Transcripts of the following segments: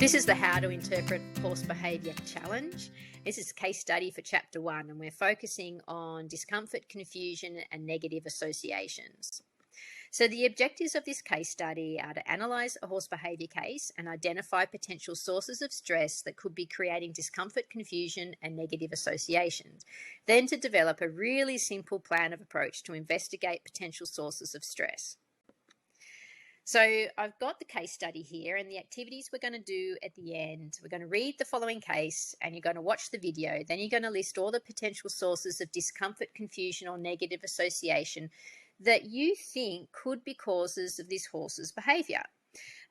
This is the How to Interpret Horse Behaviour Challenge. This is a case study for Chapter 1, and we're focusing on discomfort, confusion, and negative associations. So the objectives of this case study are to analyse a horse behaviour case and identify potential sources of stress that could be creating discomfort, confusion, and negative associations. Then to develop a really simple plan of approach to investigate potential sources of stress. So I've got the case study here, and the activities we're going to do at the end, we're going to read the following case and you're going to watch the video. Then you're going to list all the potential sources of discomfort, confusion, or negative association that you think could be causes of this horse's behaviour.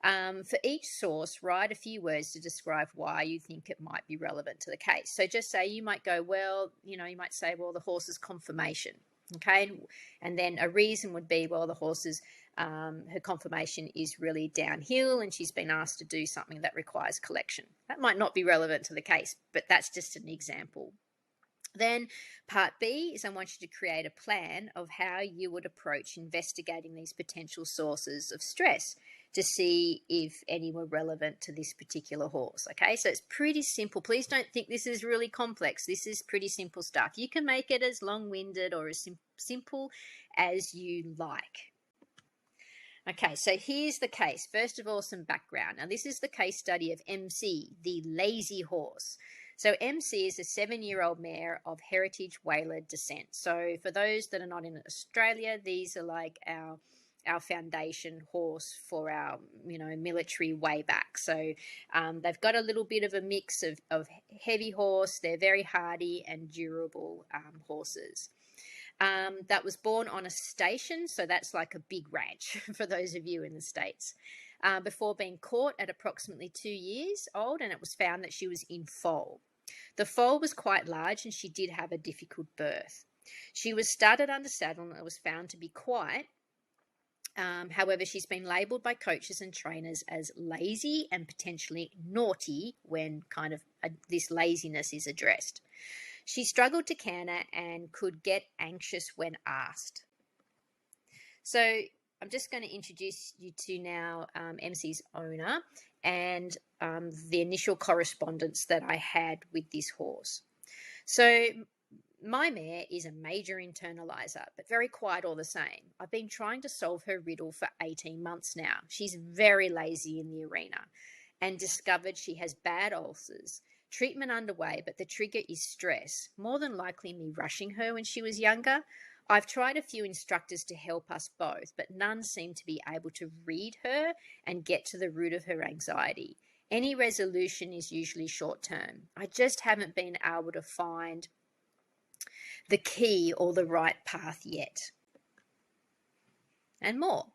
For each source, write a few words to describe why you think it might be relevant to the case. So just say, you might go, well, you might say, well, the horse's conformation. Okay, and then a reason would be, well, the horse's her conformation is really downhill and she's been asked to do something that requires collection. That might not be relevant to the case, but that's just an example. Then part B is I want you to create a plan of how you would approach investigating these potential sources of stress to see if any were relevant to this particular horse. Okay, so it's pretty simple. Please don't think this is really complex. This is pretty simple stuff. You can make it as long-winded or as simple as you like. Okay, so here's the case. First of all, some background. Now, this is the case study of MC, the lazy horse. So MC is a 7-year-old mare of heritage Waler descent. So for those that are not in Australia, these are like our foundation horse for our military way back. So they've got a little bit of a mix of heavy horse. They're very hardy and durable horses. That was born on a station, so that's like a big ranch for those of you in the States, before being caught at approximately 2 years old, and it was found that she was in foal. The foal was quite large and she did have a difficult birth. She was started under saddle and it was found to be quiet. However, she's been labelled by coaches and trainers as lazy and potentially naughty when kind of this laziness is addressed. She struggled to canter and could get anxious when asked. So I'm just going to introduce you to now MC's owner and the initial correspondence that I had with this horse. So my mare is a major internalizer, but very quiet all the same. I've been trying to solve her riddle for 18 months now. She's very lazy in the arena and discovered she has bad ulcers. Treatment underway, but the trigger is stress, more than likely me rushing her when she was younger. I've tried a few instructors to help us both, but none seem to be able to read her and get to the root of her anxiety. Any resolution is usually short term. I just haven't been able to find the key or the right path yet. And more.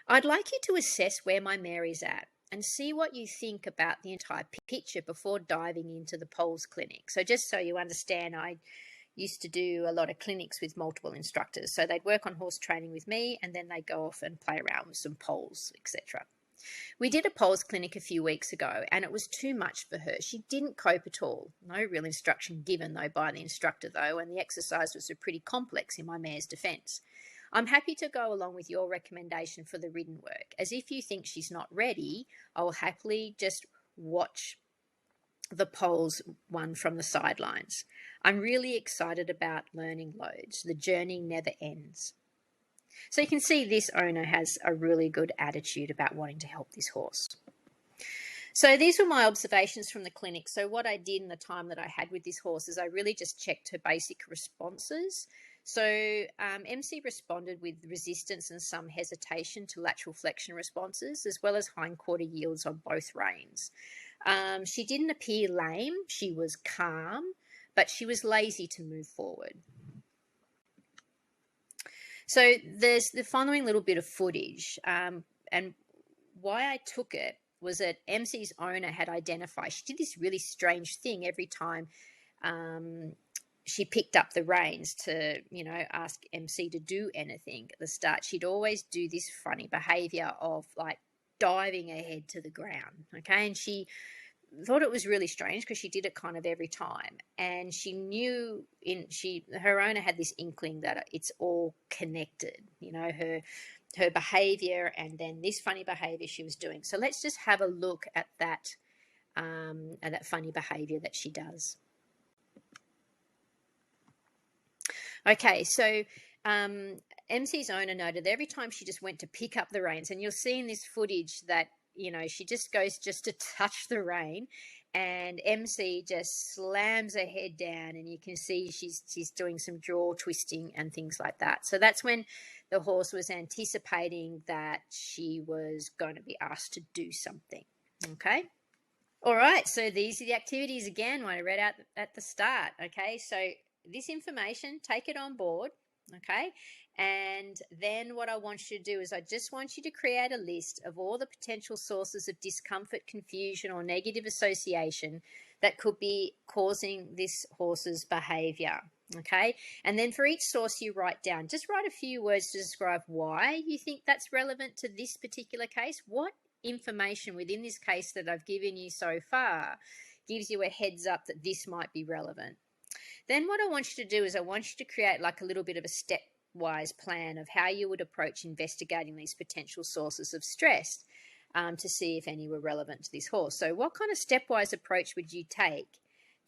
I'd like you to assess where my mare is at and see what you think about the entire picture before diving into the polls clinic. So just so you understand, I used to do a lot of clinics with multiple instructors. So they'd work on horse training with me and then they'd go off and play around with some polls, etc. We did a polls clinic a few weeks ago and it was too much for her. She didn't cope at all. No real instruction given though by the instructor though, and the exercise was pretty complex in my mare's defence. I'm happy to go along with your recommendation for the ridden work, as if you think she's not ready, I will happily just watch the polls one from the sidelines. I'm really excited about learning loads. The journey never ends. So you can see this owner has a really good attitude about wanting to help this horse. So these were my observations from the clinic. So what I did in the time that I had with this horse is I really just checked her basic responses. So MC responded with resistance and some hesitation to lateral flexion responses, as well as hindquarter yields on both reins. She didn't appear lame. She was calm, but she was lazy to move forward. So there's the following little bit of footage, and why I took it was that MC's owner had identified, she did this really strange thing every time she picked up the reins to, ask MC to do anything at the start. She'd always do this funny behaviour of like diving her head to the ground, okay? And she thought it was really strange because she did it kind of every time. And she knew her owner had this inkling that it's all connected, her behaviour and then this funny behaviour she was doing. So let's just have a look at that and that funny behavior that she does. Okay, so MC's owner noted that every time she just went to pick up the reins, and you'll see in this footage that, she just goes just to touch the rein, and MC just slams her head down, and you can see she's doing some jaw twisting and things like that. So that's when the horse was anticipating that she was going to be asked to do something. Okay. All right, so these are the activities again, what I read out at the start. Okay, so this information, take it on board. Okay, and then what I want you to do is I just want you to create a list of all the potential sources of discomfort, confusion, or negative association that could be causing this horse's behavior. Okay, and then for each source you just write a few words to describe why you think that's relevant to this particular case. What information within this case that I've given you so far gives you a heads up that this might be relevant. Then what I want you to do is I want you to create like a little bit of a stepwise plan of how you would approach investigating these potential sources of stress to see if any were relevant to this horse. So what kind of stepwise approach would you take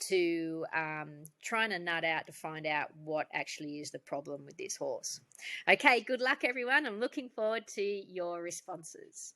to trying to nut out to find out what actually is the problem with this horse? Okay, good luck everyone. I'm looking forward to your responses.